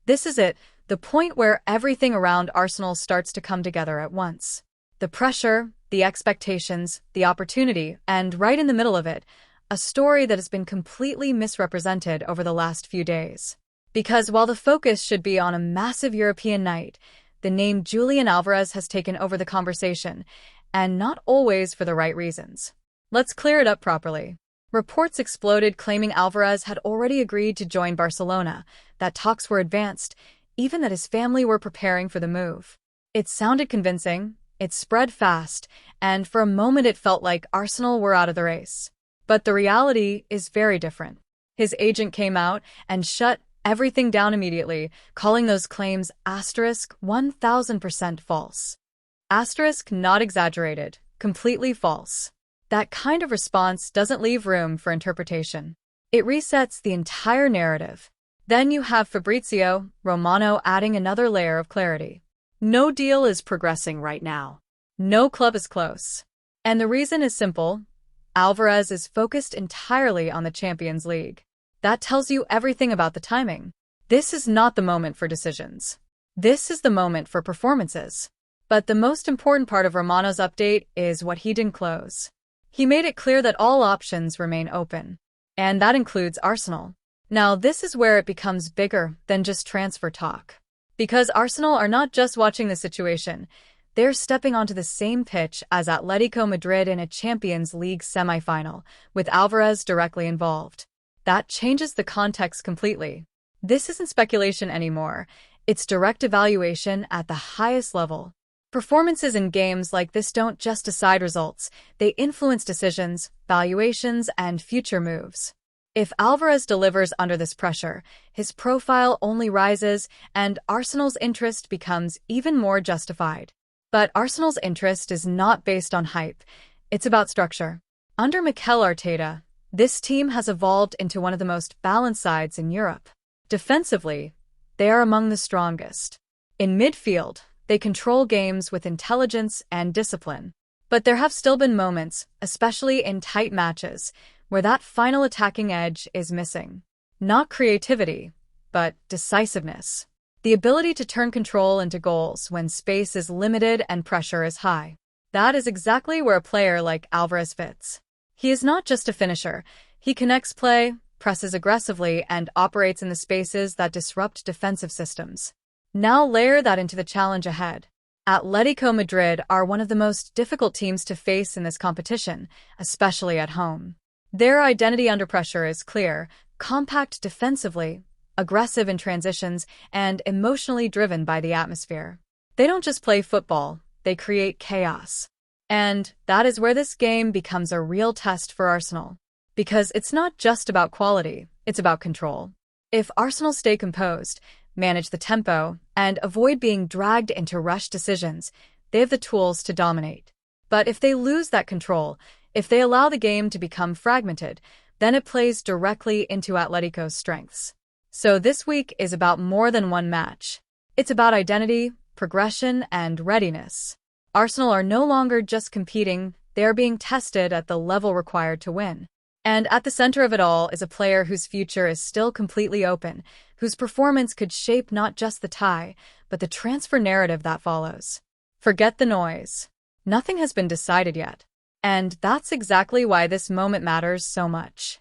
This is it, the point where everything around Arsenal starts to come together at once. The pressure, the expectations, the opportunity, and right in the middle of it, a story that has been completely misrepresented over the last few days. Because while the focus should be on a massive European night, the name Julian Alvarez has taken over the conversation, and not always for the right reasons. Let's clear it up properly. Reports exploded claiming Alvarez had already agreed to join Barcelona, that talks were advanced, even that his family were preparing for the move. It sounded convincing, it spread fast, and for a moment it felt like Arsenal were out of the race. But the reality is very different. His agent came out and shut everything down immediately, calling those claims *1000% false. Not exaggerated, completely false. That kind of response doesn't leave room for interpretation. It resets the entire narrative. Then you have Fabrizio Romano adding another layer of clarity. No deal is progressing right now. No club is close. And the reason is simple. Alvarez is focused entirely on the Champions League. That tells you everything about the timing. This is not the moment for decisions. This is the moment for performances. But the most important part of Romano's update is what he didn't close. He made it clear that all options remain open. And that includes Arsenal. Now, this is where it becomes bigger than just transfer talk. Because Arsenal are not just watching the situation, they're stepping onto the same pitch as Atletico Madrid in a Champions League semi-final, with Alvarez directly involved. That changes the context completely. This isn't speculation anymore. It's direct evaluation at the highest level. Performances in games like this don't just decide results, they influence decisions, valuations, and future moves. If Alvarez delivers under this pressure, his profile only rises and Arsenal's interest becomes even more justified. But Arsenal's interest is not based on hype, it's about structure. Under Mikel Arteta, this team has evolved into one of the most balanced sides in Europe. Defensively, they are among the strongest. In midfield, they control games with intelligence and discipline. But there have still been moments, especially in tight matches, where that final attacking edge is missing. Not creativity, but decisiveness. The ability to turn control into goals when space is limited and pressure is high. That is exactly where a player like Alvarez fits. He is not just a finisher. He connects play, presses aggressively, and operates in the spaces that disrupt defensive systems. Now layer that into the challenge ahead. Atletico Madrid are one of the most difficult teams to face in this competition, especially at home. Their identity under pressure is clear, compact defensively, aggressive in transitions, and emotionally driven by the atmosphere. They don't just play football, they create chaos. And that is where this game becomes a real test for Arsenal. Because it's not just about quality, it's about control. If Arsenal stay composed, manage the tempo, and avoid being dragged into rushed decisions, they have the tools to dominate. But if they lose that control, if they allow the game to become fragmented, then it plays directly into Atletico's strengths. So this week is about more than one match. It's about identity, progression, and readiness. Arsenal are no longer just competing, they are being tested at the level required to win. And at the center of it all is a player whose future is still completely open, whose performance could shape not just the tie, but the transfer narrative that follows. Forget the noise. Nothing has been decided yet. And that's exactly why this moment matters so much.